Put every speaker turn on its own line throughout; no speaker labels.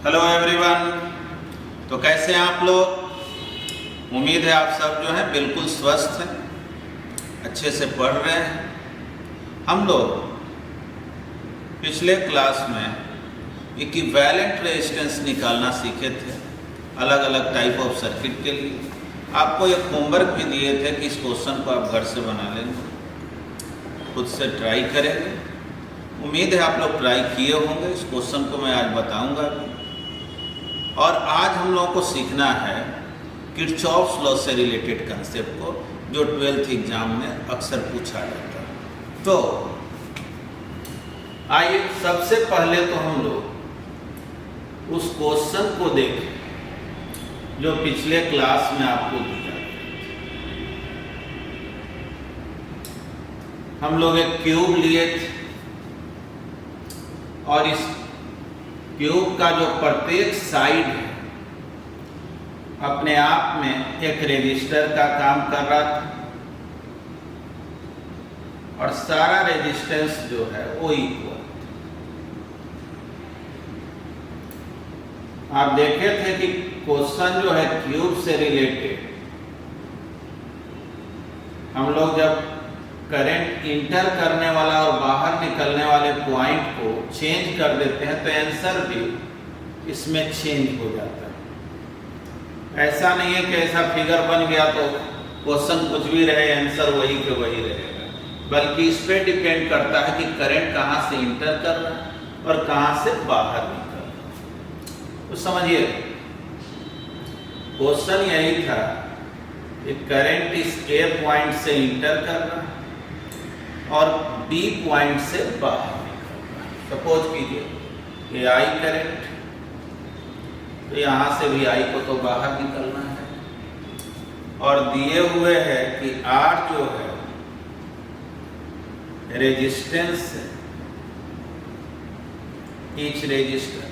Hello everyone. तो कैसे हैं आप लोग? उम्मीद है आप सब जो है बिल्कुल स्वस्थ हैं, अच्छे से पढ़ रहे हैं। हम लोग पिछले क्लास में इक्विवेलेंट रेजिस्टेंस निकालना सीखे थे अलग अलग टाइप ऑफ सर्किट के लिए। आपको एक होमवर्क भी दिए थे कि इस क्वेश्चन को आप घर से बना लेंगे, खुद से ट्राई करेंगे। उम्मीद है आप लोग ट्राई किए होंगे। इस क्वेश्चन को मैं आज बताऊंगा भी। और आज हम लोगों को सीखना है किरचॉफ्स लॉ से रिलेटेड कंसेप्ट को, जो 12th एग्जाम में अक्सर पूछा जाता है। तो आइए सबसे पहले तो हम लोग उस क्वेश्चन को देखें जो पिछले क्लास में आपको दिया। हम लोग एक क्यूब लिए थे और इस क्यूब का जो प्रत्येक साइड है अपने आप में एक रेजिस्टर का काम कर रहा था और सारा रेजिस्टेंस जो है वो इक्वल। आप देखे थे कि क्वेश्चन जो है क्यूब से रिलेटेड, हम लोग जब करंट इंटर करने वाला और बाहर निकलने वाले पॉइंट को चेंज कर देते हैं तो आंसर भी इसमें चेंज हो जाता है। ऐसा नहीं है कि ऐसा फिगर बन गया तो क्वेश्चन कुछ भी रहे आंसर वही के वही रहेगा, बल्कि इस पे डिपेंड करता है कि करंट कहाँ से इंटर कर रहा है और कहाँ से बाहर निकल रहा है। तो समझिए क्वेश्चन यही था कि करंट इस ए पॉइंट से इंटर कर रहा है और बी पॉइंट से बाहर निकल रहा है। सपोज कीजिए ये आई करंट, तो यहां से भी आई को तो बाहर निकलना है और दिए हुए है कि आर जो है रेजिस्टेंस है ईच रेजिस्टर।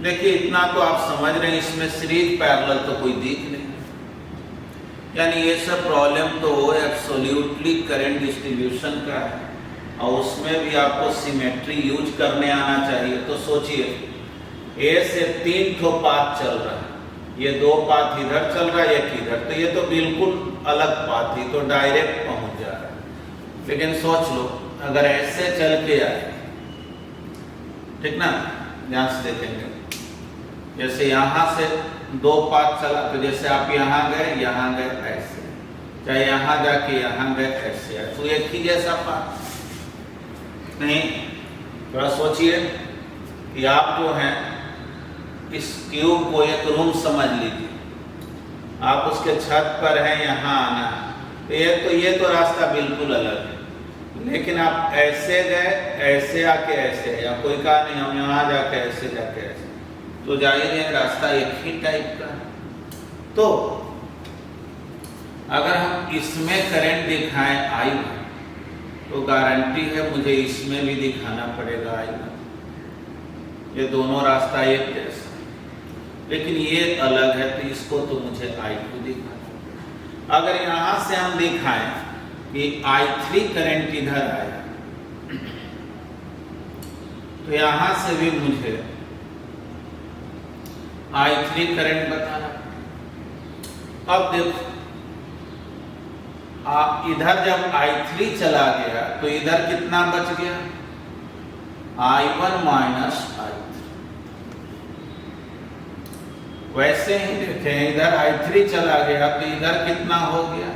देखिए इतना तो आप समझ रहे हैं, इसमें सीरीज पैरेलल तो कोई दिख नहीं, यानी ये सब प्रॉब्लम तो एब्सोल्युटली करंट डिस्ट्रीब्यूशन का है और उसमें भी आपको सिमेट्री यूज करने आना चाहिए। तो सोचिए ए से 3 ठो पाथ चल रहा है, ये 2 पाथ इधर चल रहा है एक इधर, तो ये तो बिल्कुल अलग पाथ ही तो डायरेक्ट पहुंच जा रहा है। लेकिन सोच लो अगर ऐसे चल के आए, ठीक ना, ध्यान से देखेंगे, जैसे यहां से 2 पाथ चला तो जैसे आप यहाँ गए ऐसे, चाहे यहाँ जाके यहाँ गए ऐसे आए, तो एक ही जैसा पाथ नहीं। थोड़ा सोचिए कि आप जो हैं इस क्यूब को एक रूम समझ लीजिए, आप उसके छत पर हैं, यहाँ आना है तो ये तो रास्ता बिल्कुल अलग है। लेकिन आप ऐसे गए ऐसे आके ऐसे, या कोई कहा नहीं हम यहाँ जाके ऐसे जाके ऐसे, तो जाहिर है रास्ता एक ही टाइप का है। तो अगर हम इसमें करंट दिखाएं I1 तो गारंटी है मुझे इसमें भी दिखाना पड़ेगा I1। ये दोनों रास्ता एक जैसा, लेकिन ये अलग है तो इसको तो मुझे I2 दिखाना। अगर यहां से हम दिखाएं कि I3 करंट इधर आया तो यहां से भी मुझे I3 करंट बताना। अब देखो इधर जब I3 चला गया तो इधर कितना बच गया, I1 माइनस I3। वैसे ही देखें इधर I3 चला गया तो इधर कितना हो गया,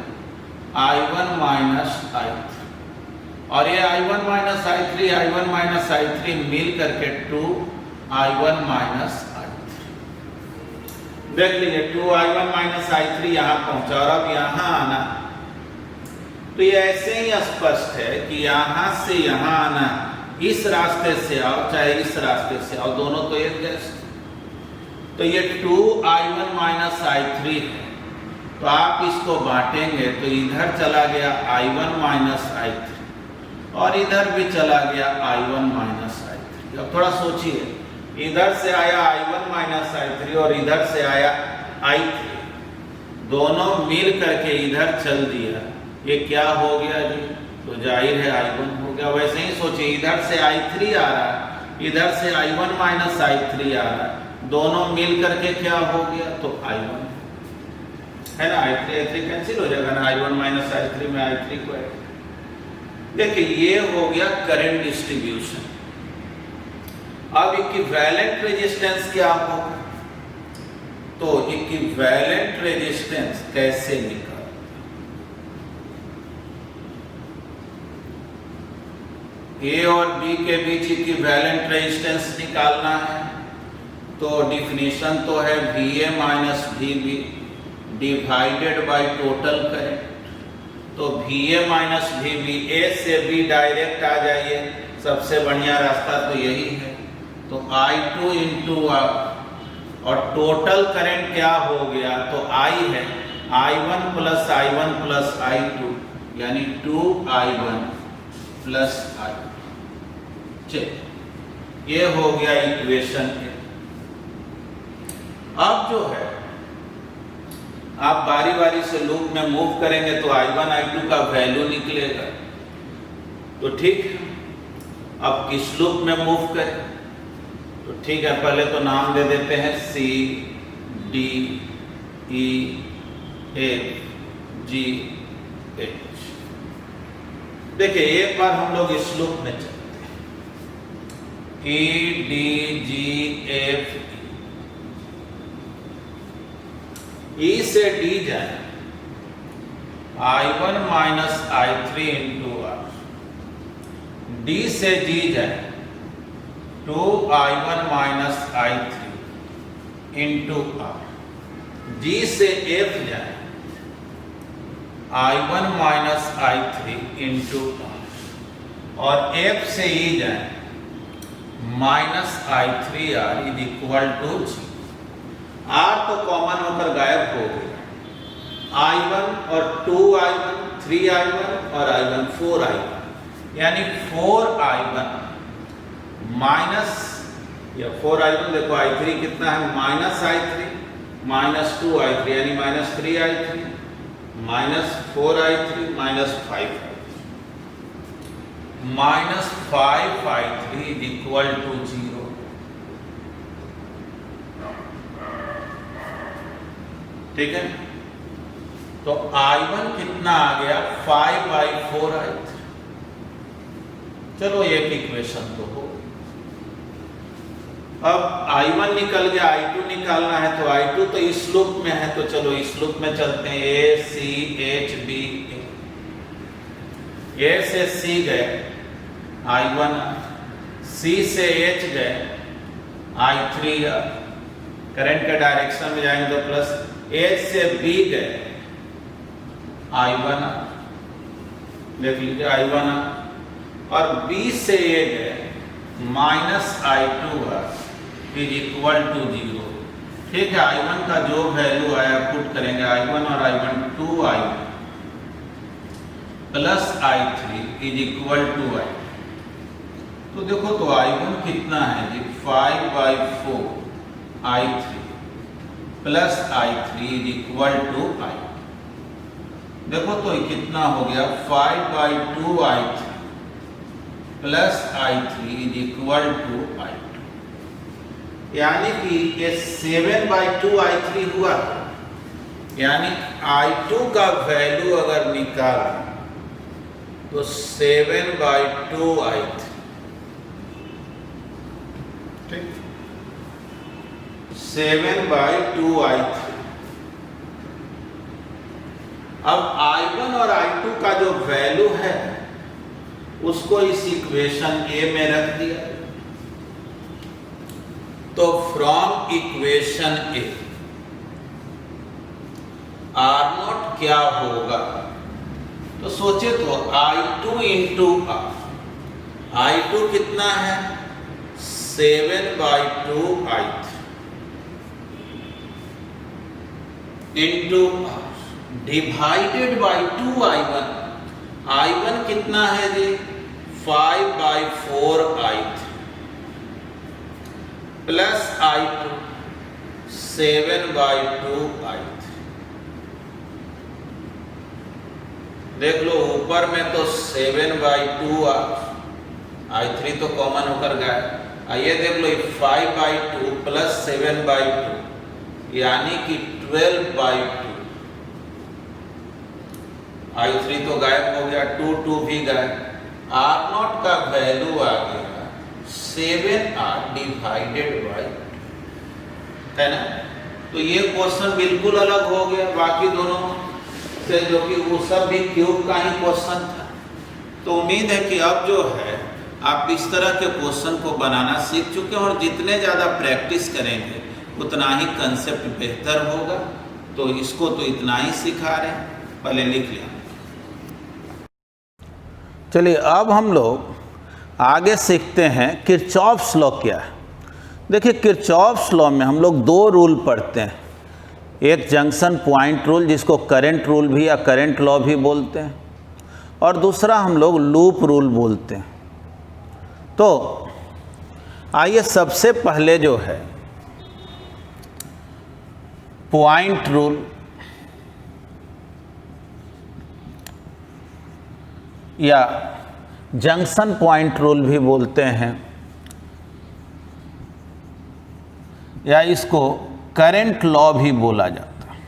I1 माइनस I3, और ये I1 माइनस I3 मिल करके 2I1 माइनस देख लीजिए 2I1 माइनस I3 यहाँ पहुंचा। और अब यहाँ आना तो ये ऐसे ही स्पष्ट है कि यहाँ से यहाँ आना, इस रास्ते से आओ चाहे इस रास्ते से आओ, दोनों तो एक जैसे। तो ये 2I1 माइनस I3 है, तो आप इसको बांटेंगे तो इधर चला गया I1 माइनस I3 और इधर भी चला गया I1 माइनस I3। अब थोड़ा सोचिए, इधर से आया I1 माइनस I3 और इधर से आया I3, दोनों मिल करके इधर चल दिया, ये क्या हो गया जी, तो जाहिर है I1 हो गया। वैसे ही सोचिए इधर से I3 आ रहा है इधर से I1 माइनस I3 आ रहा है, दोनों मिल करके क्या हो गया, तो I1 है ना, I3 कैंसिल हो जाएगा ना, I1 माइनस I3 में I3 को ऐड। देखिए ये हो गया करंट डिस्ट्रीब्यूशन। अब इक्विवेलेंट रेजिस्टेंस क्या होगा, तो इक्विवेलेंट रेजिस्टेंस कैसे निकाल, ए और बी के बीच इक्विवेलेंट रेजिस्टेंस निकालना है, तो डिफिनीशन तो है VA minus VB divided by total current. तो VA माइनस VB, ए से बी डायरेक्ट आ जाइए, सबसे बढ़िया रास्ता तो यही है। तो I2 इंटू R, और टोटल करंट क्या हो गया, तो I है I1 plus I1 plus I2 यानी 2I1 प्लस I2। ये हो गया इक्वेशन ए। अब जो है आप बारी बारी से लूप में मूव करेंगे तो I1 I2 का वैल्यू निकलेगा। तो ठीक है, अब किस लूप में मूव करें, तो ठीक है पहले तो नाम दे देते हैं C D E F G H। देखिए एक बार हम लोग इस लूप में चलते हैं, E D G F E से D जाए I1 minus I3 into R, D से G जाए 2I1 minus I3 into R, G से F जाए I1 minus I3 into R, और F से E जाए minus I3R is equal to G। R तो कॉमन होकर गायब हो गया, I1 और 2I1 3I1 और I1 4I1 यानी 4I1 माइनस, या 4I1 देखो I3 कितना है माइनस I3 माइनस 2I3 यानी minus 3I3 minus 4I3 minus 5I3 minus 5I3 is equal to 0। ठीक है, तो I1 कितना आ गया 5/4I3। चलो एक इक्वेशन तो हो। अब I1 निकल गया, I2 निकालना है, तो I2 तो इस लूप में है, तो चलो इस लूप में चलते हैं। A C H B A से C गए I1, C से H गए I3, करंट के डायरेक्शन में जाएंगे तो प्लस, H से B गए I1, देख लीजिए I1, और B से A गए minus I2 is equal to 0। ठीक है, I1 का जो वैल्यू आया पुट करेंगे, I1 और I1 2I1 plus I3 is equal to I। तो देखो तो I1 कितना है जी 5/4I3 plus I3 is equal to I। देखो तो कितना हो गया 5/2I3 plus I3 is equal to I2, यानी कि ये 7/2I3 हुआ। यानी I2 का वैल्यू अगर निकालें तो 7/2I3। ठीक, 7/2I3। अब I1 और I2 का जो वैल्यू है उसको इस इक्वेशन ए में रख दिया। तो फ्रॉम इक्वेशन ए R0 क्या होगा, तो सोचे तो I2 इंटू R, I2 कितना है 7/2I3 into R divided by 2I1, I1 कितना है जी 5/4I3 प्लस I2 7/2I3। देख लो ऊपर में तो 7/2 I3 तो कॉमन होकर गया, आइए देख लो, 5/2 प्लस 7/2 यानी कि 12/2। I3 तो गायब हो गया, 2 भी गायब। R0 का वैल्यू आ गया 7R डिवाइडेड बाई, है ना। तो ये क्वेश्चन बिल्कुल अलग हो गया बाकी दोनों से, जो कि वो सब भी क्यूब का ही क्वेश्चन था। तो उम्मीद है कि अब जो है आप इस तरह के क्वेश्चन को बनाना सीख चुके हैं, और जितने ज़्यादा प्रैक्टिस करेंगे उतना ही कंसेप्ट बेहतर होगा। तो इसको तो इतना ही सिखा रहे हैं, पहले लिख लिया। चलिए अब हम लोग आगे सीखते हैं किरचॉफ्स लॉ क्या है। देखिए किरचॉफ्स लॉ में हम लोग दो रूल पढ़ते हैं, एक जंक्शन पॉइंट रूल जिसको करंट रूल भी या करंट लॉ भी बोलते हैं, और दूसरा हम लोग लूप रूल बोलते हैं। तो आइए सबसे पहले जो है पॉइंट रूल या जंक्शन पॉइंट रूल भी बोलते हैं, या इसको करंट लॉ भी बोला जाता है।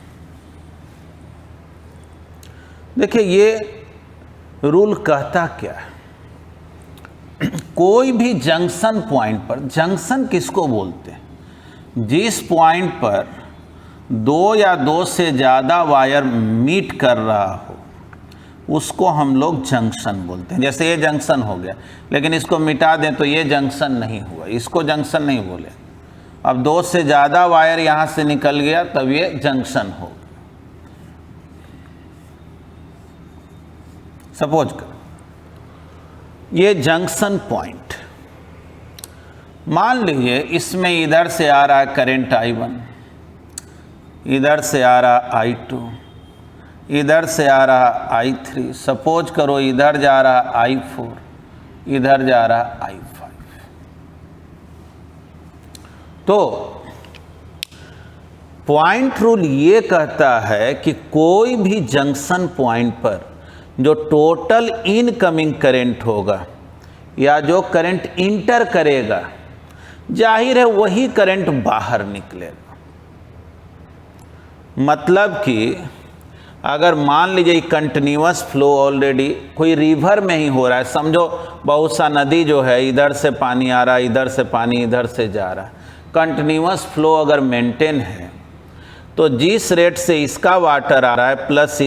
देखिए ये रूल कहता क्या है, कोई भी जंक्शन पॉइंट पर, जंक्शन किसको बोलते हैं, जिस पॉइंट पर दो या दो से ज़्यादा वायर मीट कर रहा हो उसको हम लोग जंक्शन बोलते हैं। जैसे ये जंक्शन हो गया, लेकिन इसको मिटा दें तो ये जंक्शन नहीं हुआ, इसको जंक्शन नहीं बोले। अब दो से ज़्यादा वायर यहाँ से निकल गया तब ये जंक्शन हो। सपोज कर ये जंक्शन पॉइंट, मान लीजिए इसमें इधर से आ रहा है करंट I1, इधर से आ रहा I2, इधर से आ रहा I3, सपोज करो इधर जा रहा I4, इधर जा रहा I5। तो पॉइंट रूल ये कहता है कि कोई भी जंक्शन पॉइंट पर जो टोटल इनकमिंग करंट होगा या जो करंट इंटर करेगा, जाहिर है वही करंट बाहर निकलेगा। मतलब कि अगर मान लीजिए कंटिन्यूअस फ्लो ऑलरेडी कोई रिवर में ही हो रहा है, समझो बहुत सा नदी जो है इधर से पानी आ रहा है, इधर से पानी इधर से जा रहा है, कंटिन्यूअस फ्लो अगर मेंटेन है तो जिस रेट से इसका वाटर आ रहा है प्लस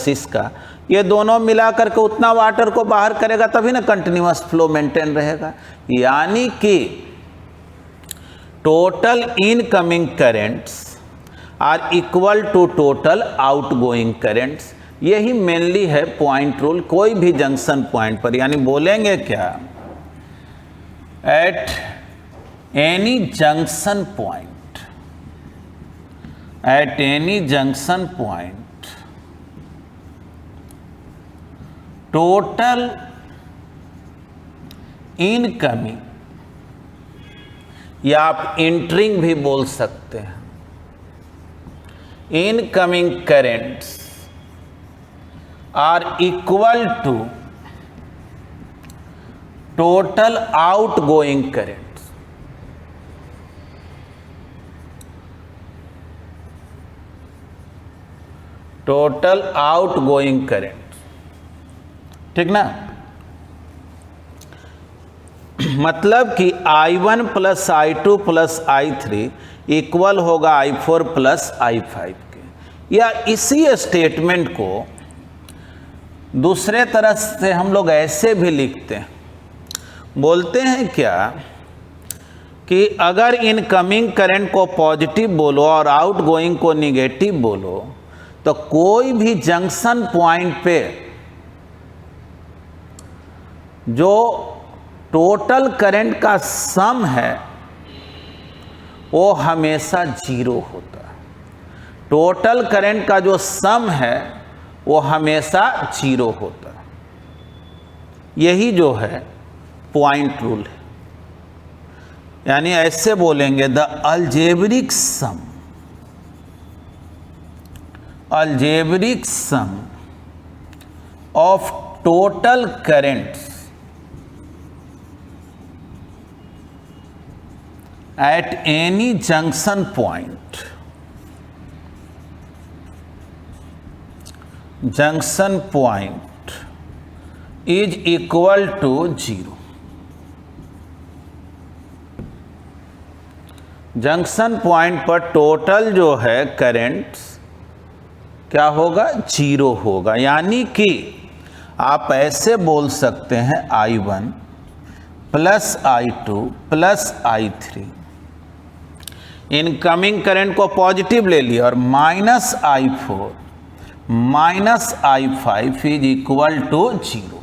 इसका, ये दोनों मिला करके उतना वाटर को बाहर करेगा, तभी ना कंटिन्यूअस फ्लो मेंटेन रहेगा। यानी कि total incoming currents are equal to total outgoing currents. यही मेनली है पॉइंट रूल कोई भी जंक्शन पॉइंट पर। यानी बोलेंगे क्या, at any junction point, at any junction point total incoming, या आप इंटरिंग भी बोल सकते हैं, incoming currents are equal to total outgoing currents. Total outgoing current, ठीक ना। मतलब कि I1 plus I2 plus I3 equal होगा I4 प्लस I5 के। या इसी स्टेटमेंट को दूसरे तरह से हम लोग ऐसे भी लिखते हैं, बोलते हैं क्या कि अगर इनकमिंग करंट को पॉजिटिव बोलो और आउटगोइंग को निगेटिव बोलो, तो कोई भी जंक्शन पॉइंट पे जो टोटल करंट का सम है वो हमेशा जीरो होता है। टोटल करंट का जो सम है वो हमेशा जीरो होता है। यही जो है पॉइंट रूल है। यानी ऐसे बोलेंगे, the algebraic sum, algebraic sum of total currents at any junction point, is equal to 0. Junction point पर टोटल जो है करंट क्या होगा, 0 होगा। यानी कि आप ऐसे बोल सकते हैं I1 plus I2 plus I3, incoming current को पॉजिटिव ले लिया, और minus I4 minus I5 is equal to 0।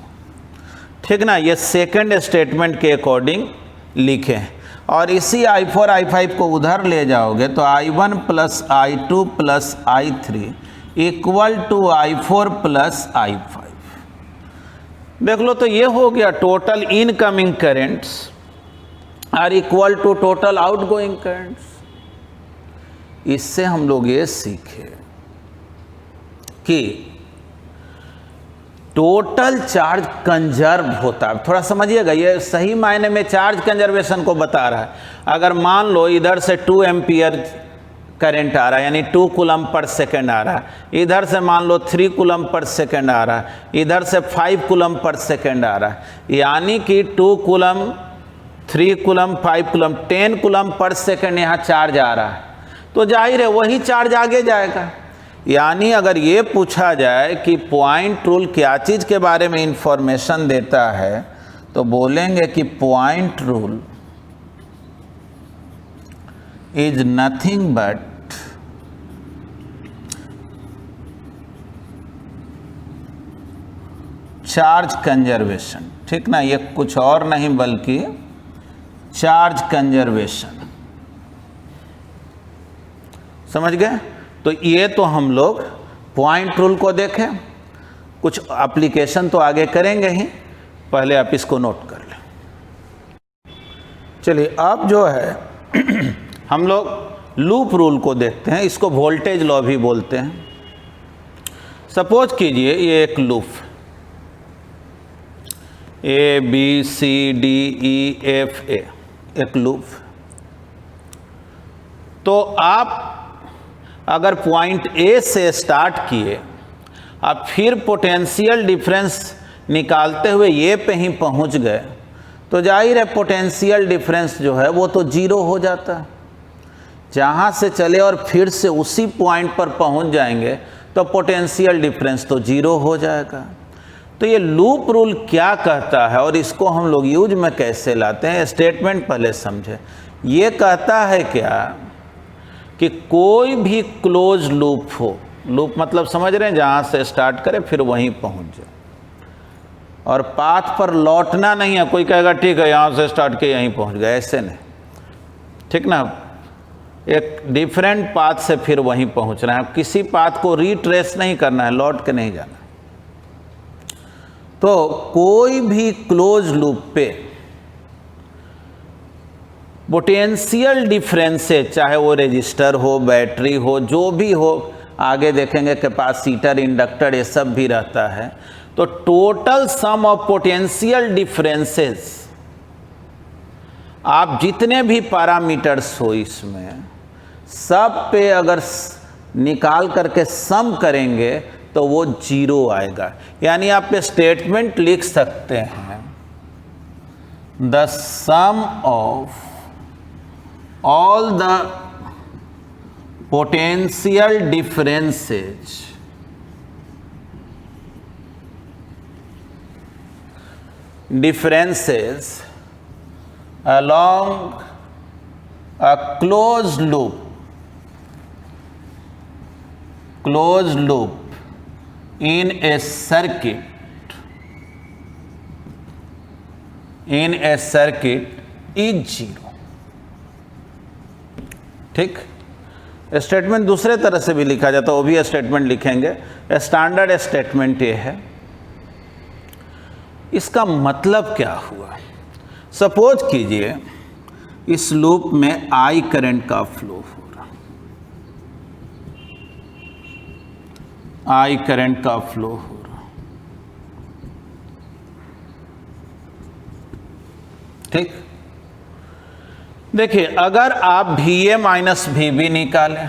ठीक ना, ये सेकंड स्टेटमेंट के अकॉर्डिंग लिखें, और इसी I4 I5 को उधर ले जाओगे तो I1 plus I2 plus I3 equal to I4 plus I5। देख लो, तो ये हो गया total incoming currents are equal to total outgoing currents. इससे हम लोग ये सीखे कि टोटल चार्ज कंजर्व होता है। थोड़ा समझिएगा, ये सही मायने में चार्ज कंजर्वेशन को बता रहा है। अगर मान लो इधर से 2 एम्पियर करंट आ रहा है, यानी 2 कूलम पर सेकंड आ रहा है, इधर से मान लो 3 कूलम पर सेकंड आ रहा है, इधर से 5 कूलम पर सेकंड आ रहा है, यानी कि 2 coulomb 3 coulomb 5 coulomb 10 coulomb per second यहाँ चार्ज आ रहा है, तो जाहिर है वही चार्ज आगे जाएगा। यानी अगर ये पूछा जाए कि पॉइंट रूल क्या चीज़ के बारे में इंफॉर्मेशन देता है, तो बोलेंगे कि point rule is nothing but charge conservation. ठीक ना, ये कुछ और नहीं बल्कि चार्ज कंजर्वेशन। समझ गए? तो ये तो हम लोग पॉइंट रूल को देखें, कुछ एप्लीकेशन तो आगे करेंगे ही, पहले आप इसको नोट कर लें। चलिए, अब जो है हम लोग लूप रूल को देखते हैं, इसको वोल्टेज लॉ भी बोलते हैं। सपोज कीजिए ये एक लूप ABCDEFA, एक लूप। तो आप अगर पॉइंट A से स्टार्ट किए, आप फिर पोटेंशियल डिफरेंस निकालते हुए ये पे ही पहुंच गए, तो जाहिर है पोटेंशियल डिफरेंस जो है वो तो 0 हो जाता है। जहाँ से चले और फिर से उसी पॉइंट पर पहुंच जाएंगे तो पोटेंशियल डिफरेंस तो 0 हो जाएगा। तो ये लूप रूल क्या कहता है और इसको हम लोग यूज में कैसे लाते हैं, स्टेटमेंट पहले समझे। ये कहता है क्या कि कोई भी क्लोज लूप हो, लूप मतलब समझ रहे हैं, जहाँ से स्टार्ट करे फिर वहीं पहुँच जाए, और पाथ पर लौटना नहीं है। कोई कहेगा ठीक है यहाँ से स्टार्ट किया यहीं पहुँच गए, ऐसे नहीं। ठीक ना, एक डिफरेंट पाथ से फिर वहीं पहुँचना है, किसी पाथ को रिट्रेस नहीं करना है, लौट के नहीं जाना। तो कोई भी क्लोज लूप पे पोटेंशियल डिफरेंसेस, चाहे वो रेजिस्टर हो, बैटरी हो, जो भी हो, आगे देखेंगे कैपेसिटर, इंडक्टर, ये सब भी रहता है। तो total sum of potential differences, आप जितने भी पैरामीटर्स हो इसमें सब पे अगर निकाल करके सम करेंगे तो वो 0 आएगा। यानी आप स्टेटमेंट लिख सकते हैं, the sum of all the potential differences along a closed loop in a circuit is 0। ठीक, स्टेटमेंट दूसरे तरह से भी लिखा जाता है, वो भी स्टेटमेंट लिखेंगे। स्टैंडर्ड स्टेटमेंट ये है। इसका मतलब क्या हुआ, सपोज कीजिए इस लूप में I करंट का फ्लो हो रहा, I करंट का फ्लो हो रहा। ठीक, देखिए अगर आप VA माइनस VB निकालें,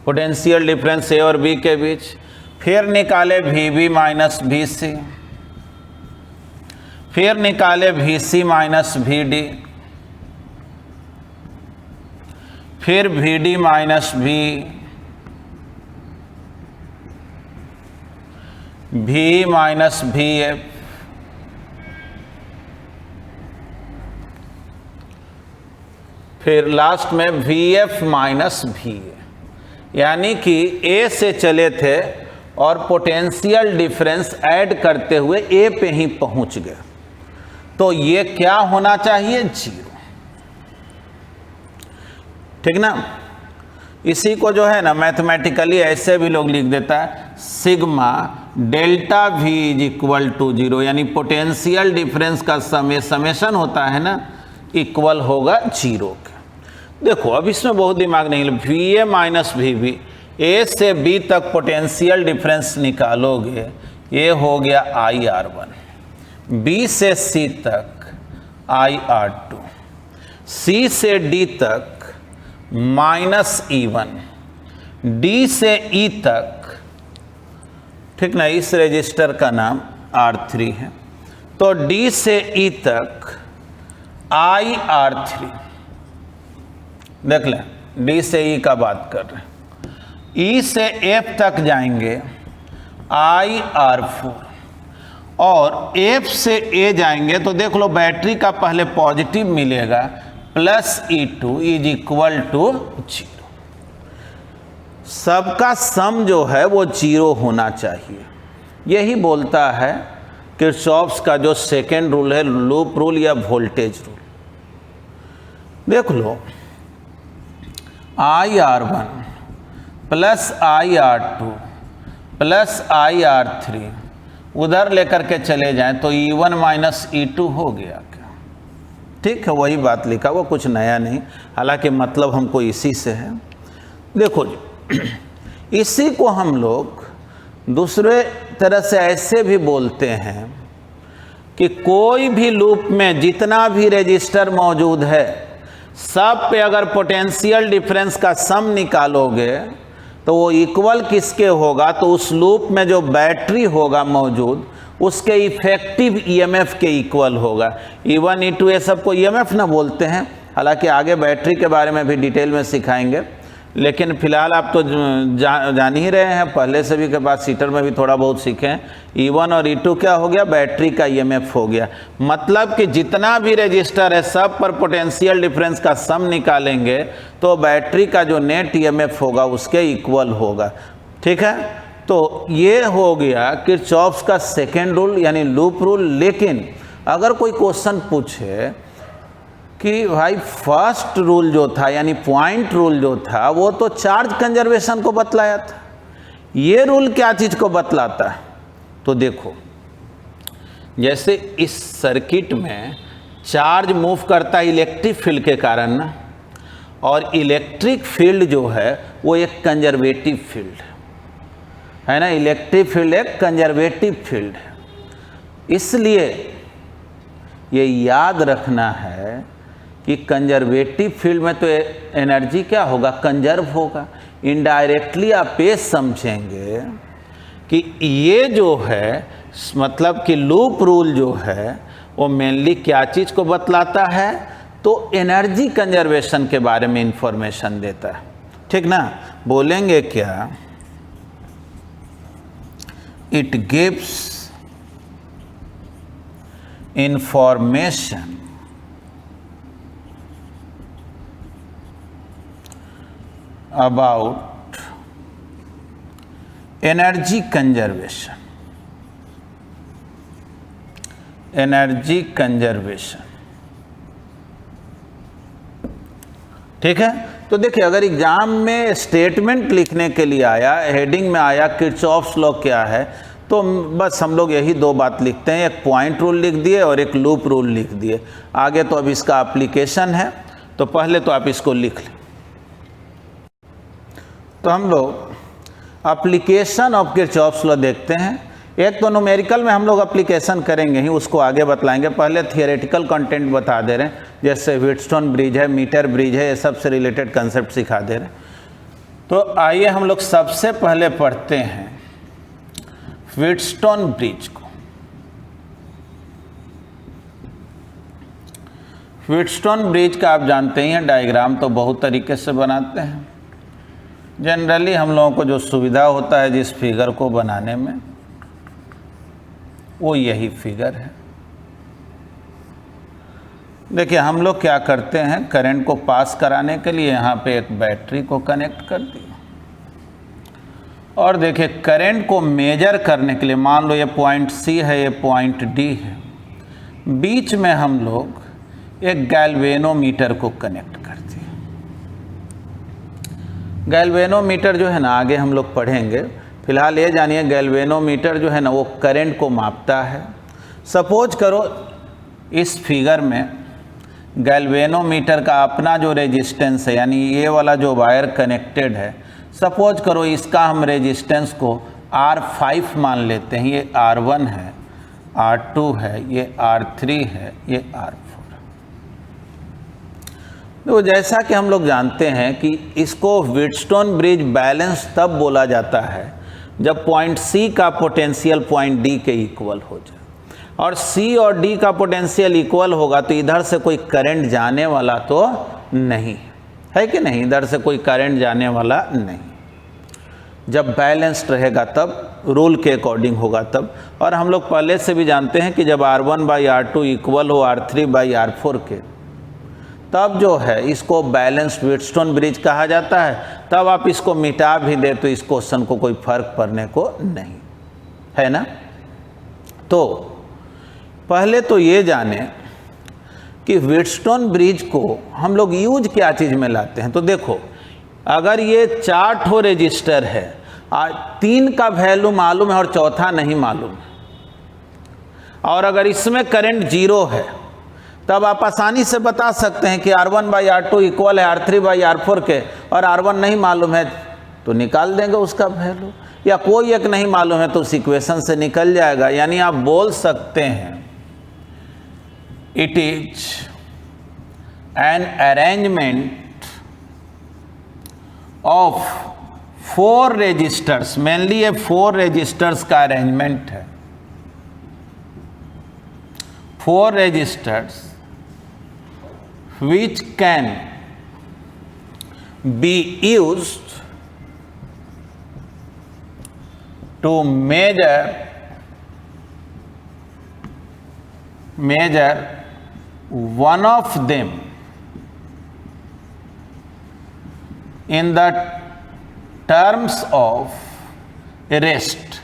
पोटेंशियल डिफरेंस A और B के बीच, फिर निकाले VB माइनस VC, फिर निकाले VC माइनस VD, फिर VD minus V minus VF, फिर लास्ट में VF माइनस VA, यानी कि A से चले थे और पोटेंशियल डिफरेंस ऐड करते हुए A पे ही पहुंच गए, तो ये क्या होना चाहिए? 0। ठीक ना। इसी को जो है ना मैथमेटिकली ऐसे भी लोग लिख देता है, sigma delta V is equal to 0, यानी पोटेंशियल डिफरेंस का समेशन होता है ना, इक्वल होगा 0 के। देखो अब इसमें बहुत दिमाग नहीं, VA माइनस VB, A से B तक पोटेंशियल डिफरेंस निकालोगे, ये हो गया IR1, B से C तक IR2, C से D तक माइनस E1, D से E तक, ठीक ना, इस रजिस्टर का नाम R3 है, तो D से E तक IR3, देख लें D से E का बात कर रहे हैं, E से F तक जाएंगे IR4, और F से A जाएंगे तो देख लो बैटरी का पहले पॉजिटिव मिलेगा, plus E2 is equal to 0। सबका सम जो है वो 0 होना चाहिए, यही बोलता है किरचॉफ्स का जो सेकेंड रूल है, लूप रूल या वोल्टेज रूल। देख लो IR1 plus IR2 plus IR3 उधर लेकर के चले जाएं तो E1 माइनस E2 हो गया क्या? ठीक है, वही बात लिखा, वो कुछ नया नहीं, हालांकि मतलब हमको इसी से है। देखो जी, इसी को हम लोग दूसरे तरह से ऐसे भी बोलते हैं कि कोई भी लूप में जितना भी रेजिस्टर मौजूद है, सब पे अगर पोटेंशियल डिफरेंस का सम निकालोगे तो वो इक्वल किसके होगा? तो उस लूप में जो बैटरी होगा मौजूद, उसके इफेक्टिव ईएमएफ के इक्वल होगा। E1 E2 ये सबको ईएमएफ ना बोलते हैं, हालांकि आगे बैटरी के बारे में भी डिटेल में सिखाएंगे, लेकिन फिलहाल आप तो जान ही रहे हैं, पहले से भी कैपेसिटर में भी थोड़ा बहुत सीखे हैं। E1 और E2 क्या हो गया? बैटरी का ईएमएफ हो गया। मतलब कि जितना भी रजिस्टर है सब पर पोटेंशियल डिफरेंस का सम निकालेंगे तो बैटरी का जो नेट ईएमएफ होगा उसके इक्वल होगा। ठीक है, तो ये हो गया किरचॉफ्स का सेकेंड रूल यानी लूप रूल। लेकिन अगर कोई क्वेश्चन पूछे कि भाई फर्स्ट रूल जो था यानी पॉइंट रूल जो था वो तो चार्ज कंजर्वेशन को बतलाया था, ये रूल क्या चीज़ को बतलाता है? तो देखो, जैसे इस सर्किट में चार्ज मूव करता है इलेक्ट्रिक फील्ड के कारण ना, और इलेक्ट्रिक फील्ड जो है वो एक कंजर्वेटिव फील्ड है ना, इलेक्ट्रिक फील्ड एक कंजर्वेटिव फील्ड है। इसलिए ये याद रखना है कि कंजर्वेटिव फील्ड में तो एनर्जी क्या होगा? कंजर्व होगा। इनडायरेक्टली आप ये समझेंगे कि ये जो है मतलब कि लूप रूल जो है वो मेनली क्या चीज़ को बतलाता है? तो एनर्जी कंजर्वेशन के बारे में इंफॉर्मेशन देता है। ठीक ना, बोलेंगे क्या? It gives information about energy conservation, energy conservation. ठीक है, तो देखिए अगर एग्जाम में स्टेटमेंट लिखने के लिए आया, हेडिंग में आया किरचॉफ्स लॉ क्या है, तो बस हम लोग यही दो बात लिखते हैं, एक पॉइंट रूल लिख दिए और एक लूप रूल लिख दिए। आगे तो अब इसका एप्लीकेशन है, तो पहले तो आप इसको लिख लें। तो हम लोग एप्लीकेशन ऑफ किरचॉफ्स लॉ देखते हैं। एक तो न्यूमेरिकल में हम लोग एप्लीकेशन करेंगे ही, उसको आगे बतलाएंगे, पहले थियोरेटिकल कंटेंट बता दे रहे हैं, जैसे व्हीटस्टोन ब्रिज है, मीटर ब्रिज है, ये सब से रिलेटेड कंसेप्ट सिखा दे रहे हैं। तो आइए हम लोग सबसे पहले पढ़ते हैं व्हीटस्टोन ब्रिज को। व्हीटस्टोन ब्रिज का आप जानते ही हैं, डायग्राम तो बहुत तरीके से बनाते हैं। जनरली हम लोगों को जो सुविधा होता है जिस फिगर को बनाने में, वो यही फिगर है। देखिए हम लोग क्या करते हैं, करंट को पास कराने के लिए यहाँ पे एक बैटरी को कनेक्ट कर दिया, और देखिए करंट को मेजर करने के लिए, मान लो ये पॉइंट सी है, ये पॉइंट डी है, बीच में हम लोग एक गैल्वेनोमीटर को कनेक्ट कर दिया। गैल्वेनोमीटर जो है ना, आगे हम लोग पढ़ेंगे, फिलहाल ये जानिए गैल्वेनोमीटर जो है ना वो करंट को मापता है। सपोज करो इस फिगर में गैल्वेनोमीटर का अपना जो रेजिस्टेंस है, यानी ये वाला जो वायर कनेक्टेड है, सपोज करो इसका हम रेजिस्टेंस को R5 मान लेते हैं, ये R1 है, R2 है, ये R3 है, ये R4। तो जैसा कि हम लोग जानते हैं कि इसको व्हीटस्टोन ब्रिज बैलेंस तब बोला जाता है जब पॉइंट सी का पोटेंशियल पॉइंट डी के इक्वल हो जाए, और सी और डी का पोटेंशियल इक्वल होगा तो इधर से कोई करंट जाने वाला तो नहीं है कि नहीं, इधर से कोई करंट जाने वाला नहीं। जब बैलेंस्ड रहेगा तब, रूल के अकॉर्डिंग होगा तब। और हम लोग पहले से भी जानते हैं कि जब R1/R2 इक्वल हो R3/R4 के, तब जो है इसको बैलेंस्ड व्हीटस्टोन ब्रिज कहा जाता है। तब आप इसको मिटा भी दे तो इस क्वेश्चन को कोई फर्क पड़ने को नहीं है ना। तो पहले तो ये जाने कि व्हीटस्टोन ब्रिज को हम लोग यूज क्या चीज़ में लाते हैं। तो देखो, अगर ये 4 ठो रेजिस्टर है, 3 का वैल्यू मालूम है और चौथा नहीं मालूम है, और अगर इसमें करंट 0 है, तब आप आसानी से बता सकते हैं कि R1/R2 इक्वल है R3/R4 के, और R1 नहीं मालूम है तो निकाल देंगे उसका वैल्यू, या कोई एक नहीं मालूम है तो उस इक्वेशन से निकल जाएगा। यानी आप बोल सकते हैं it is an arrangement of 4 resistors, mainly ये 4 रेजिस्टर्स का अरेंजमेंट है। 4 resistors which can be used to measure one of them in the terms of rest,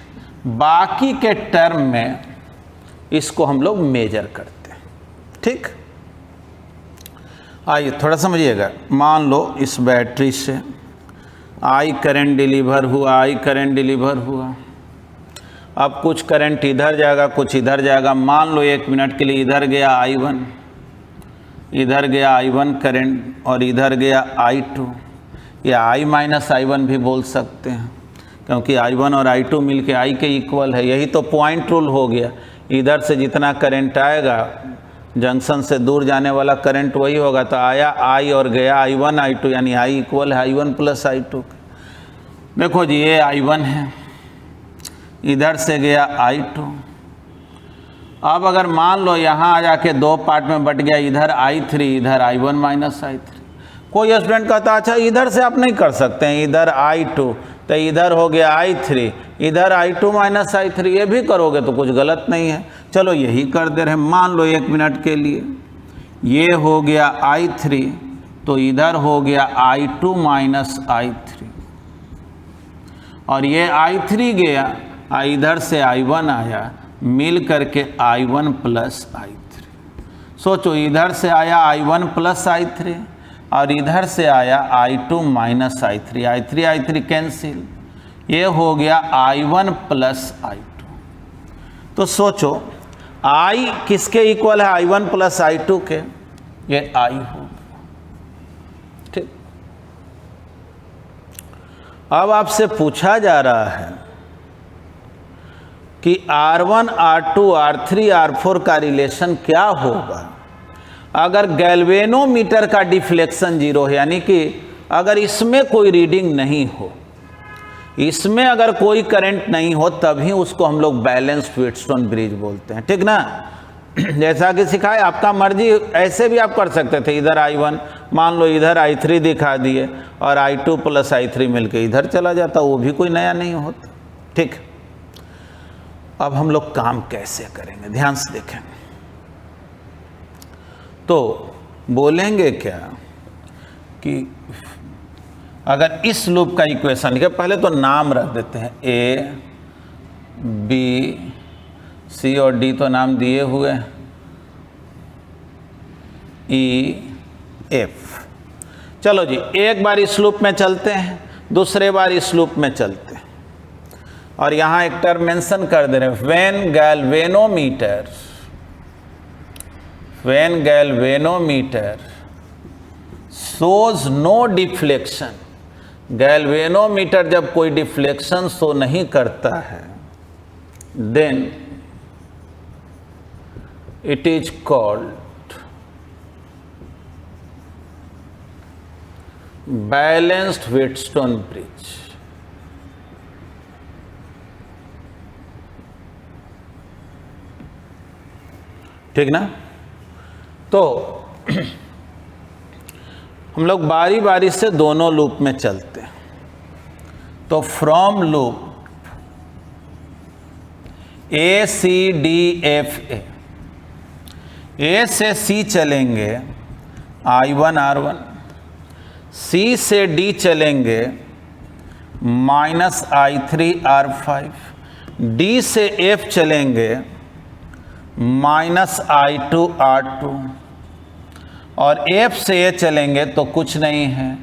बाकी के टर्म में इसको हम लोग मेजर करते हैं। ठीक, आइए थोड़ा समझिएगा। मान लो इस बैटरी से आई करंट डिलीवर हुआ, अब कुछ करंट इधर जाएगा, कुछ इधर जाएगा। मान लो 1 मिनट के लिए इधर गया I1 करंट, और इधर गया I2, या I-I1 भी बोल सकते हैं, क्योंकि I1 और I2 मिलके I के इक्वल है। यही तो पॉइंट रूल हो गया, इधर से जितना करंट आएगा जंक्शन से दूर जाने वाला करंट वही होगा। तो आया I और गया I1 I2, यानी I इक्वल है I1 + I2। देखो जी, ये I1 है, इधर से गया I2। अब अगर मान लो यहाँ आ जाके 2 पार्ट में बट गया, इधर I3, इधर I1 - I3। कोई स्टूडेंट कहता अच्छा इधर से आप नहीं कर सकते हैं, इधर I2 तो इधर हो गया I3, इधर I2 - I3, ये भी करोगे तो कुछ गलत नहीं है। चलो यही कर दे रहे हैं। मान लो 1 मिनट के लिए ये हो गया I3, तो इधर हो गया I2 - I3, और ये I3 गया, इधर से I1 आया, मिल करके I1 + I3। सोचो, इधर से आया I1 + I3 और इधर से आया I2 - I3, I3 कैंसिल, ये हो गया I1 + I2। तो सोचो I किसके इक्वल है, I1 + I2 के, ये I हो गया। ठीक, अब आपसे पूछा जा रहा है कि R1, R2, R3, R4 का रिलेशन क्या होगा अगर गैल्वेनोमीटर का डिफ्लेक्शन जीरो है, यानी कि अगर इसमें कोई रीडिंग नहीं हो, इसमें अगर कोई करंट नहीं हो, तभी उसको हम लोग बैलेंस्ड व्हीटस्टोन ब्रिज बोलते हैं, ठीक ना। जैसा कि सिखाए, आपका मर्जी ऐसे भी आप कर सकते थे, इधर I1 मान लो, इधर I3 दिखा दिए और I2 प्लस I3 मिलके इधर चला जाता, वो भी कोई नया नहीं होता, ठीक। अब हम लोग काम कैसे करेंगे, ध्यान से देखें। तो बोलेंगे क्या कि अगर इस लूप का इक्वेशन लिखे, पहले तो नाम रख देते हैं, A, B, C और D तो नाम दिए हुए, E, F। चलो जी, एक बार इस लूप में चलते हैं, दूसरे बार इस लूप में चलते हैं, और यहां एक टर्म मेंशन कर दे रहे हैं, when galvanometer shows no deflection, galvanometer जब कोई डिफ्लेक्शन शो नहीं करता है, then it is called balanced Wheatstone bridge. ठीक ना। तो हम लोग बारी बारी से दोनों लूप में चलते हैं। तो from loop A C D F A से C चलेंगे I1 R1, C से D चलेंगे -I3 R5, D से F चलेंगे -I2 R2, और F से A चलेंगे तो कुछ नहीं है,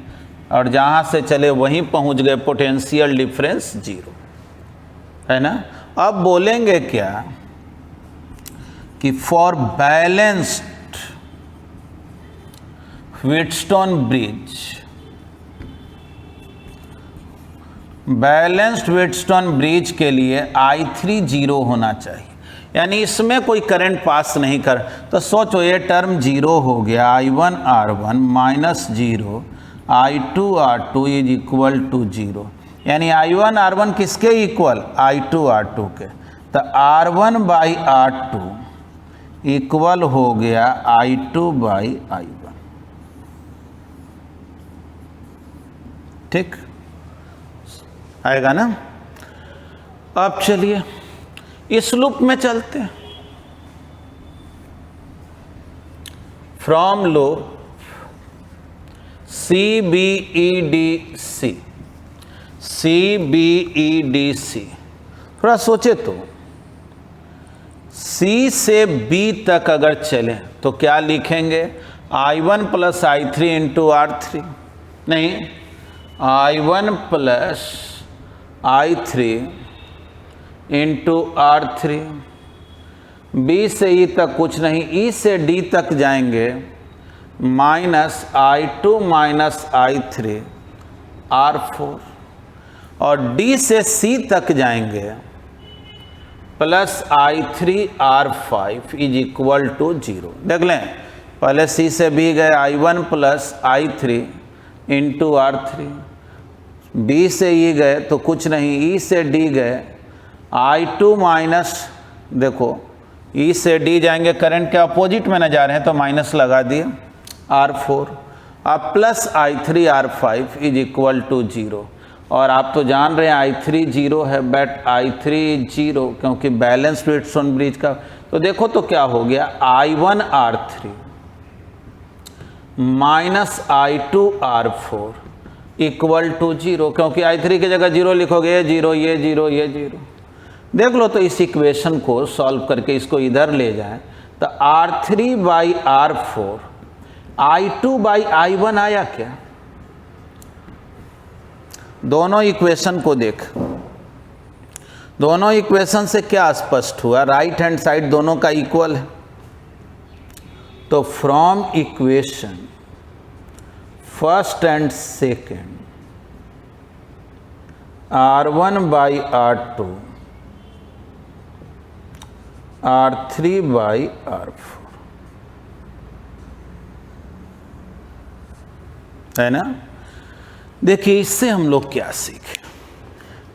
और जहाँ से चले वहीं पहुँच गए, पोटेंशियल डिफरेंस जीरो, है ना। अब बोलेंगे क्या कि for balanced Wheatstone bridge, balanced Wheatstone bridge के लिए I3 जीरो होना चाहिए, यानी इसमें कोई करंट पास नहीं कर। तो सोचो, ये टर्म जीरो हो गया, I1 R1 -0 I2 R2 is equal to zero, यानी I1 R1 किसके इक्वल, I2 R2 के। तो R1 बाई R2 इक्वल हो गया I2 बाई I1, ठीक आएगा ना। अब चलिए इस लूप में चलते हैं। फ्रॉम लूप CBEDC, CBEDC, थोड़ा सोचे तो C से B तक अगर चले तो क्या लिखेंगे, I1 plus I3 into R3, नहीं, I1 plus I3 into R3। B से E तक कुछ नहीं, E से D तक जाएंगे -I2 माइनस I3 R4, और D से C तक जाएंगे plus I3 R5 is equal to zero. देख लें, पहले C से B गए, I1 plus I3 into R3, B से E गए तो कुछ नहीं, E से D गए I2 माइनस, देखो E से D जाएंगे, करंट के अपोजिट में न जा रहे हैं तो माइनस लगा दिए, R4, अब plus I3 R5 is equal to zero. और आप तो जान रहे हैं I3 जीरो है, बट I3 जीरो क्योंकि बैलेंस व्हीटस्टोन ब्रिज का। तो देखो तो क्या हो गया, I1 R3 minus I2 R4 equal to zero, क्योंकि I3 की जगह जीरो लिखोगे, ये जीरो, ये जीरो, ये जीरो। देख लो तो इस इक्वेशन को सॉल्व करके इसको इधर ले जाएं तो R3 by R4 I2 by I1 आया क्या। दोनों इक्वेशन को देख, दोनों इक्वेशन से क्या स्पष्ट हुआ, राइट हैंड साइड दोनों का इक्वल है। तो from equation first and second R1 by R2 R3/R4, है ना। देखिए इससे हम लोग क्या सीखे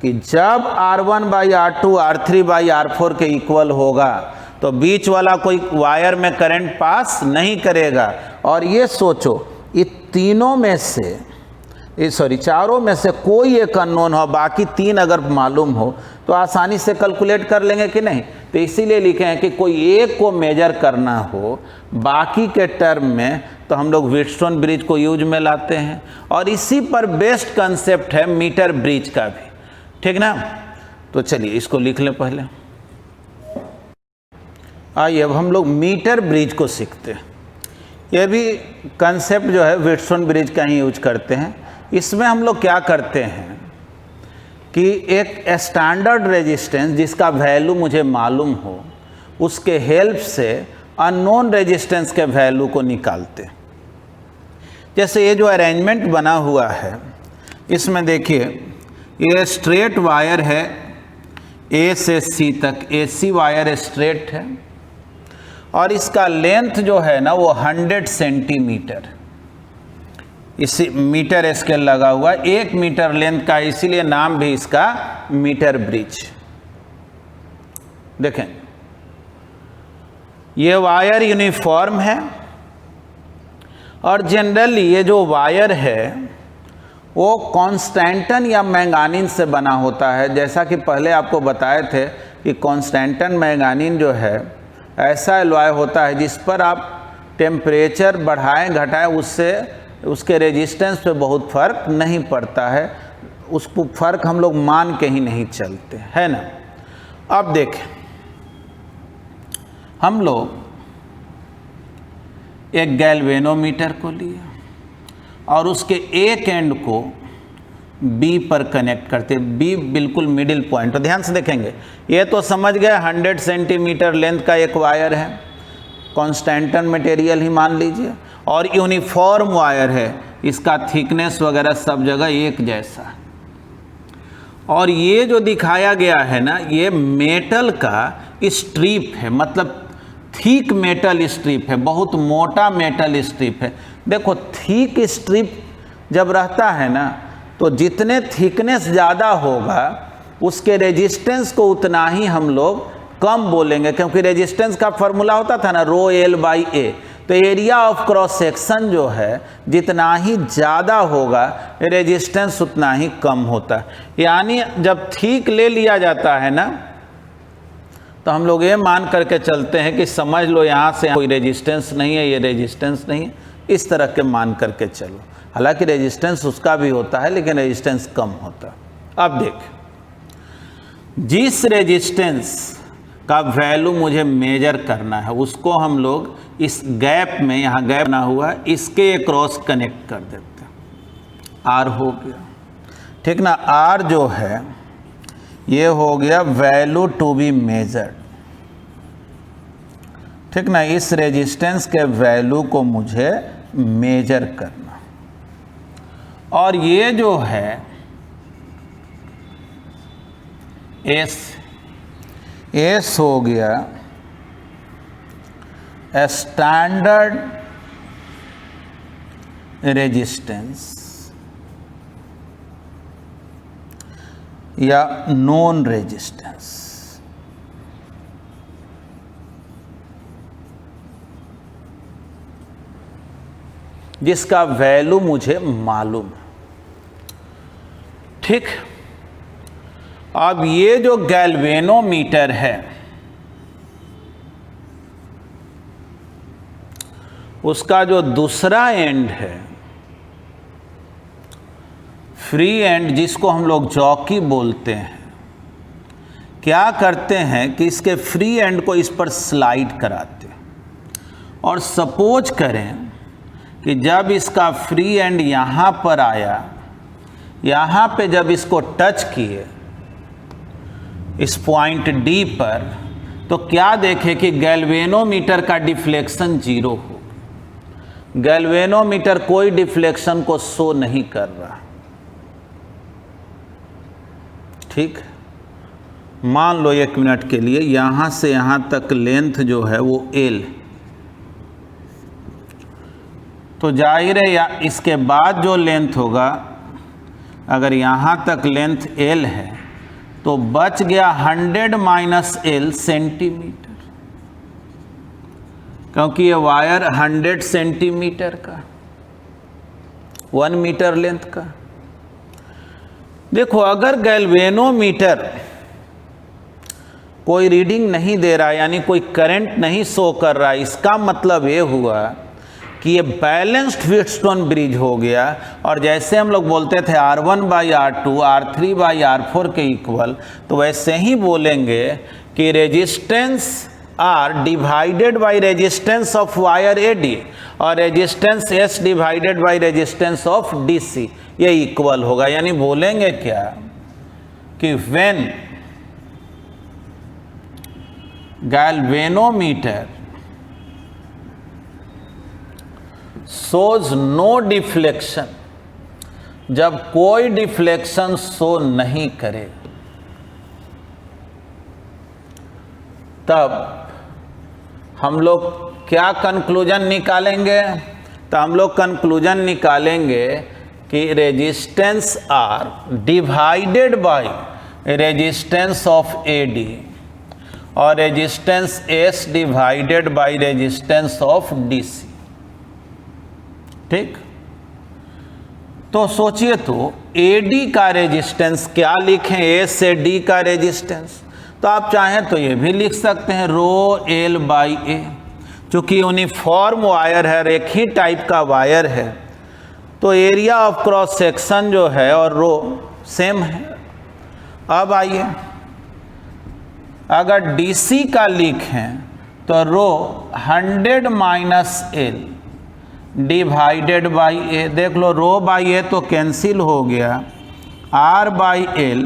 कि जब R1/R2 R3/R4 के इक्वल होगा तो बीच वाला कोई वायर में करंट पास नहीं करेगा। और ये सोचो ये तीनों में से चारों में से कोई एक अननोन हो, बाकी तीन अगर मालूम हो तो आसानी से कैलकुलेट कर लेंगे कि नहीं। तो इसीलिए लिखे हैं कि कोई एक को मेजर करना हो बाकी के टर्म में तो हम लोग व्हीटस्टोन ब्रिज को यूज में लाते हैं। और इसी पर बेस्ट कंसेप्ट है मीटर ब्रिज का भी, ठीक ना। तो चलिए इसको लिख लें पहले। आइए अब हम लोग मीटर ब्रिज को सीखते हैं। यह भी कंसेप्ट जो है व्हीटस्टोन ब्रिज का ही यूज करते हैं। इसमें हम लोग क्या करते हैं कि एक स्टैंडर्ड रेजिस्टेंस जिसका वैल्यू मुझे मालूम हो उसके हेल्प से अननोन रेजिस्टेंस के वैल्यू को निकालते। जैसे ये जो अरेंजमेंट बना हुआ है इसमें देखिए ये स्ट्रेट वायर है ए से सी तक, AC वायर स्ट्रेट है और इसका लेंथ जो है ना वो 100 सेंटीमीटर, इसी मीटर स्केल लगा हुआ 1 मीटर लेंथ का, इसीलिए नाम भी इसका मीटर ब्रिज। देखें ये वायर यूनिफॉर्म है और जनरली ये जो वायर है वो कॉन्स्टेंटन या मैंगानीन से बना होता है। जैसा कि पहले आपको बताए थे कि कॉन्स्टेंटन मैंगानीन जो है ऐसा एलॉय होता है जिस पर आप टेम्परेचर बढ़ाएं घटाएं उससे उसके रेजिस्टेंस पे बहुत फर्क नहीं पड़ता है, उसको फर्क हम लोग मान के ही नहीं चलते, है ना। अब देखें हम लोग एक गैल्वेनोमीटर को लिया और उसके एक एंड को बी पर कनेक्ट करते, बी बिल्कुल मिडिल पॉइंट। तो ध्यान से देखेंगे ये तो समझ गए 100 सेंटीमीटर लेंथ का एक वायर है, कॉन्स्टेंटन मटेरियल ही मान लीजिए, और यूनिफॉर्म वायर है, इसका थिकनेस वगैरह सब जगह एक जैसा। और ये जो दिखाया गया है ना ये मेटल का स्ट्रिप है, मतलब थिक मेटल स्ट्रिप है, बहुत मोटा मेटल स्ट्रिप है। देखो थिक स्ट्रिप जब रहता है ना तो जितने थिकनेस ज़्यादा होगा उसके रेजिस्टेंस को उतना ही हम लोग कम बोलेंगे, क्योंकि रेजिस्टेंस का फॉर्मूला होता था ना ρL/A। तो एरिया ऑफ क्रॉस सेक्शन जो है जितना ही ज़्यादा होगा रेजिस्टेंस उतना ही कम होता है। यानी जब थिक ले लिया जाता है ना तो हम लोग ये मान करके चलते हैं कि समझ लो यहाँ से कोई रेजिस्टेंस नहीं है, ये रेजिस्टेंस नहीं है, इस तरह के मान करके चलो। हालांकि रेजिस्टेंस उसका भी होता है लेकिन रेजिस्टेंस कम होता है। अब देख जिस रेजिस्टेंस का वैल्यू मुझे मेजर करना है उसको हम लोग इस गैप में, यहाँ गैप बना हुआ है, इसके क्रॉस कनेक्ट कर देते हैं। आर हो गया, ठीक ना। आर जो है ये हो गया वैल्यू टू बी मेजर्ड, ठीक ना। इस रेजिस्टेंस के वैल्यू को मुझे मेजर करना। और ये जो है एस हो गया स्टैंडर्ड रेजिस्टेंस या नॉन रेजिस्टेंस। जिसका वैल्यू मुझे मालूम है, ठीक। अब ये जो गैल्वेनोमीटर है उसका जो दूसरा एंड है फ्री एंड, जिसको हम लोग जॉकी बोलते हैं, क्या करते हैं कि इसके फ्री एंड को इस पर स्लाइड कराते हैं। और सपोज करें कि जब इसका फ्री एंड यहाँ पर आया, यहाँ पे जब इसको टच किए इस पॉइंट डी पर, तो क्या देखें कि गैल्वेनोमीटर का डिफ्लेक्शन 0 हो। गैल्वेनोमीटर कोई डिफ्लेक्शन को शो नहीं कर रहा, ठीक। मान लो 1 मिनट के लिए यहाँ से यहाँ तक लेंथ जो है वो L, तो जाहिर है या इसके बाद जो लेंथ होगा, अगर यहाँ तक लेंथ L है तो बच गया 100 माइनस L सेंटीमीटर, क्योंकि ये वायर 100 सेंटीमीटर का, 1 मीटर लेंथ का। देखो अगर गैल्वेनोमीटर कोई रीडिंग नहीं दे रहा, यानी कोई करंट नहीं शो कर रहा, इसका मतलब ये हुआ कि ये बैलेंस्ड व्हीटस्टोन ब्रिज हो गया। और जैसे हम लोग बोलते थे R1/R2 R3/R4 के इक्वल, तो वैसे ही बोलेंगे कि resistance R divided by resistance of wire AD और resistance S divided by resistance of DC, ये इक्वल होगा। यानी बोलेंगे क्या कि when galvanometer shows no deflection, जब कोई डिफ्लेक्शन शो नहीं करे तब हम लोग क्या कंक्लूजन निकालेंगे? तो हम लोग कंक्लूजन निकालेंगे कि resistance R divided by resistance of AD और resistance S divided by resistance of DC। ठीक, तो सोचिए तो AD का रेजिस्टेंस क्या लिखें, A से D का रेजिस्टेंस, तो आप चाहें तो ये भी लिख सकते हैं ρL/A, चूँकि यूनिफॉर्म वायर है, एक ही टाइप का वायर है, तो एरिया ऑफ क्रॉस सेक्शन जो है और रो सेम है। अब आइए अगर DC का लिखें तो रो 100 minus L divided by A, देख लो रो बाई A तो कैंसिल हो गया, R/L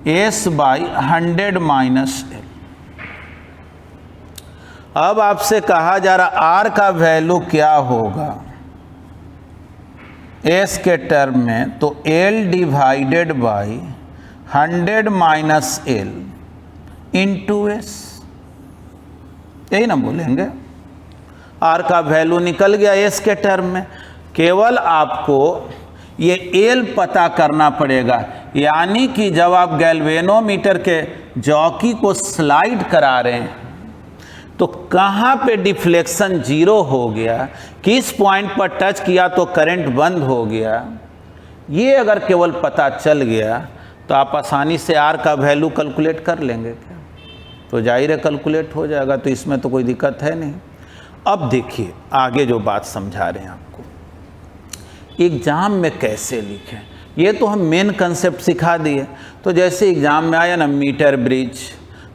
S/100 माइनस L। अब आपसे कहा जा रहा R का वैल्यू क्या होगा S के टर्म में, तो L divided by 100 minus L into S, यही ना बोलेंगे। R का वैल्यू निकल गया S के टर्म में, केवल आपको ये L पता करना पड़ेगा। यानी कि जब आप गैल्वेनोमीटर के जॉकी को स्लाइड करा रहे हैं तो कहाँ पे डिफ्लेक्शन 0 हो गया, किस पॉइंट पर टच किया तो करंट बंद हो गया, ये अगर केवल पता चल गया तो आप आसानी से R का वैल्यू कैलकुलेट कर लेंगे। क्या तो जाहिर है कैलकुलेट हो जाएगा, तो इसमें तो कोई दिक्कत है नहीं। अब देखिए आगे जो बात समझा रहे हैं आपको, एग्ज़ाम में कैसे लिखें, ये तो हम मेन कंसेप्ट सिखा दिए। तो जैसे एग्ज़ाम में आया ना मीटर ब्रिज,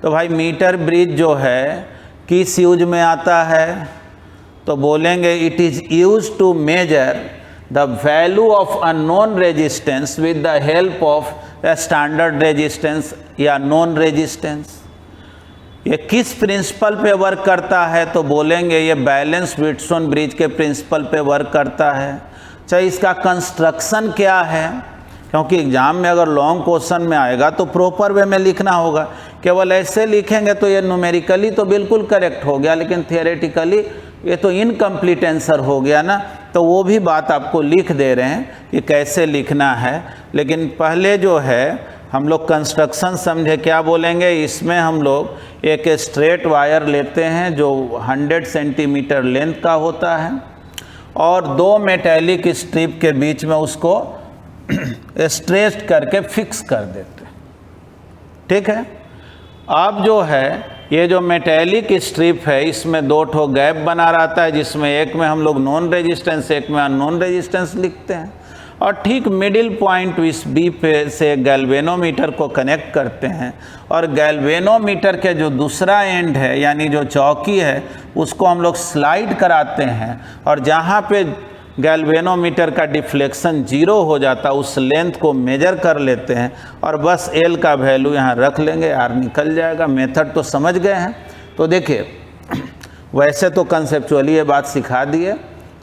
तो भाई मीटर ब्रिज जो है किस यूज में आता है, तो बोलेंगे it is use to measure the value of unknown resistance with the help of a standard resistance या नॉन रेजिस्टेंस। ये किस प्रिंसिपल पे वर्क करता है, तो बोलेंगे ये बैलेंस व्हीटस्टोन ब्रिज के प्रिंसिपल पे वर्क करता है। चाहे इसका कंस्ट्रक्शन क्या है, क्योंकि एग्जाम में अगर लॉन्ग क्वेश्चन में आएगा तो प्रॉपर वे में लिखना होगा। केवल ऐसे लिखेंगे तो ये न्यूमेरिकली तो बिल्कुल करेक्ट हो गया, लेकिन थियोरेटिकली ये तो इनकम्प्लीट आंसर हो गया ना। तो वो भी बात आपको लिख दे रहे हैं कि कैसे लिखना है। लेकिन पहले जो है हम लोग कंस्ट्रक्शन समझे, क्या बोलेंगे, इसमें हम लोग एक स्ट्रेट वायर लेते हैं जो 100 सेंटीमीटर लेंथ का होता है और 2 मेटेलिक स्ट्रिप के बीच में उसको स्ट्रेच करके फिक्स कर देते हैं। ठीक है, अब जो है ये जो मेटेलिक स्ट्रिप है इसमें 2 ठो गैप बना रहता है, जिसमें एक में हम लोग नॉन रेजिस्टेंस, एक में अननोन रेजिस्टेंस लिखते हैं। और ठीक मिडिल पॉइंट इस बी पे से गैल्वेनोमीटर को कनेक्ट करते हैं और गैल्वेनोमीटर के जो दूसरा एंड है यानी जो चौकी है उसको हम लोग स्लाइड कराते हैं और जहाँ पे गैल्वेनोमीटर का डिफ्लेक्शन 0 हो जाता उस लेंथ को मेजर कर लेते हैं और बस एल का वैल्यू यहाँ रख लेंगे, आर निकल जाएगा। मेथड तो समझ गए हैं। तो देखिए वैसे तो कंसेप्चुअली ये बात सिखा दी है,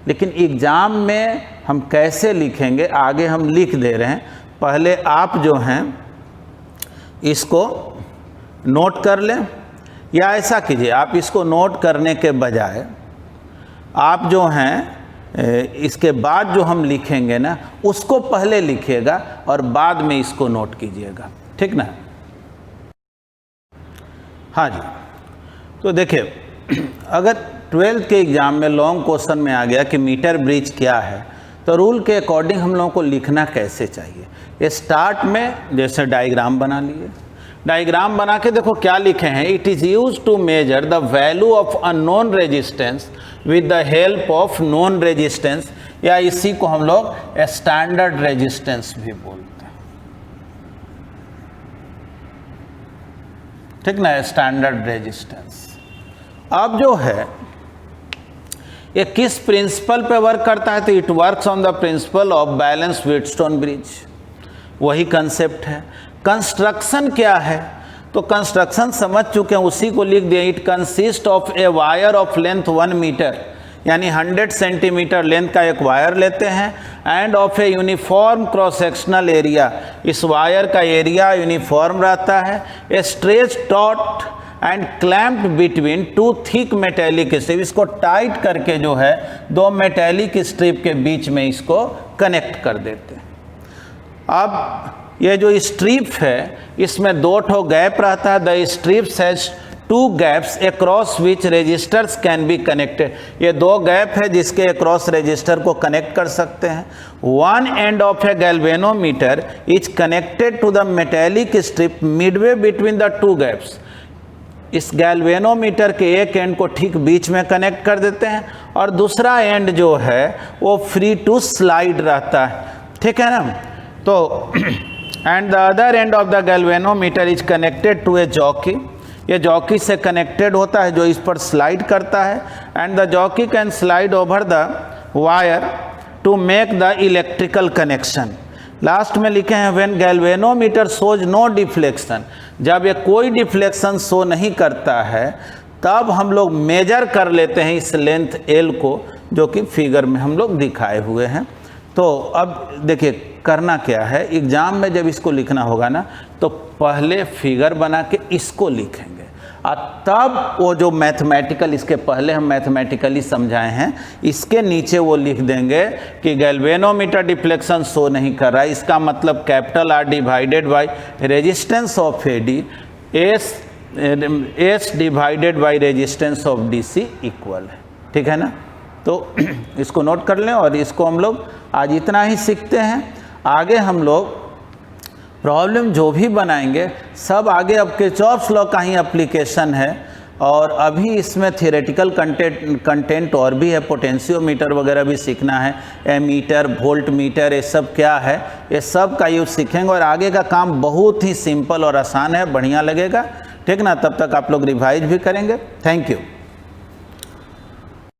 लेकिन एग्ज़ाम में हम कैसे लिखेंगे आगे हम लिख दे रहे हैं। पहले आप जो हैं इसको नोट कर लें, या ऐसा कीजिए आप इसको नोट करने के बजाय आप जो हैं इसके बाद जो हम लिखेंगे ना उसको पहले लिखिएगा और बाद में इसको नोट कीजिएगा, ठीक ना। हाँ जी, तो देखिए अगर 12th के एग्ज़ाम में लॉन्ग क्वेश्चन में आ गया कि मीटर ब्रिज क्या है, तो रूल के अकॉर्डिंग हम लोगों को लिखना कैसे चाहिए। स्टार्ट में जैसे डायग्राम बना लिए, डायग्राम बना के देखो क्या लिखे हैं, it is use to measure the value of a known resistance with the help of known resistance, या इसी को हम लोग स्टैंडर्ड रेजिस्टेंस भी बोलते हैं, ठीक ना, स्टैंडर्ड रेजिस्टेंस। अब जो है ये किस प्रिंसिपल पे वर्क करता है, तो it works on the principle of balance Wheatstone bridge, वही कंसेप्ट है। कंस्ट्रक्शन क्या है, तो कंस्ट्रक्शन समझ चुके हैं, उसी को लिख दिया। It consist of a wire of length 1 metre, यानी 100 सेंटीमीटर लेंथ का एक वायर लेते हैं, and of a uniform cross sectional area, इस वायर का एरिया यूनिफॉर्म रहता है। A stretch taut and clamped between 2 thick metallic strip, इसको टाइट करके जो है 2 मेटेलिक स्ट्रिप के बीच में इसको कनेक्ट कर देते हैं। अब ये जो स्ट्रिप है इसमें 2 ठो गैप रहता है। The strips has 2 gaps across which resistors can be connected, ये 2 गैप है जिसके अक्रॉस रजिस्टर को कनेक्ट कर सकते हैं। One end of a galvanometer is connected to the metallic strip midway between the 2 gaps, इस गैल्वेनोमीटर के एक एंड को ठीक बीच में कनेक्ट कर देते हैं, और दूसरा एंड जो है वो फ्री टू स्लाइड रहता है, ठीक है ना। तो and the other end of the galvanometer is connected to a jockey, ये जॉकी से कनेक्टेड होता है जो इस पर स्लाइड करता है, and the jockey can slide over the wire to make the electrical connection. Last में लिखे हैं when galvanometer shows no deflection, जब ये कोई डिफ्लेक्शन शो नहीं करता है तब हम लोग मेजर कर लेते हैं इस लेंथ एल को, जो कि फिगर में हम लोग दिखाए हुए हैं। तो अब देखिए करना क्या है, एग्जाम में जब इसको लिखना होगा ना तो पहले फिगर बना के इसको लिखेंगे, और तब वो जो मैथमेटिकल, इसके पहले हम मैथमेटिकली समझाए हैं, इसके नीचे वो लिख देंगे कि गैल्वेनोमीटर डिफ्लेक्शन शो नहीं कर रहा है, इसका मतलब capital R divided by resistance of AD, S divided by resistance of DC equal है, ठीक है ना। तो इसको नोट कर लें, और इसको हम लोग आज इतना ही सीखते हैं। आगे हम लोग प्रॉब्लम जो भी बनाएंगे सब आगे अब किरचॉफ्स लॉ का ही एप्लीकेशन है, और अभी इसमें थियोरेटिकल कंटेंट और भी है, पोटेंशियोमीटर वगैरह भी सीखना है, एमीटर, वोल्ट मीटर, ये सब क्या है, ये सब का यूज़ सीखेंगे, और आगे का काम बहुत ही सिंपल और आसान है, बढ़िया लगेगा, ठीक ना। तब तक आप लोग रिवाइज भी करेंगे। Thank you.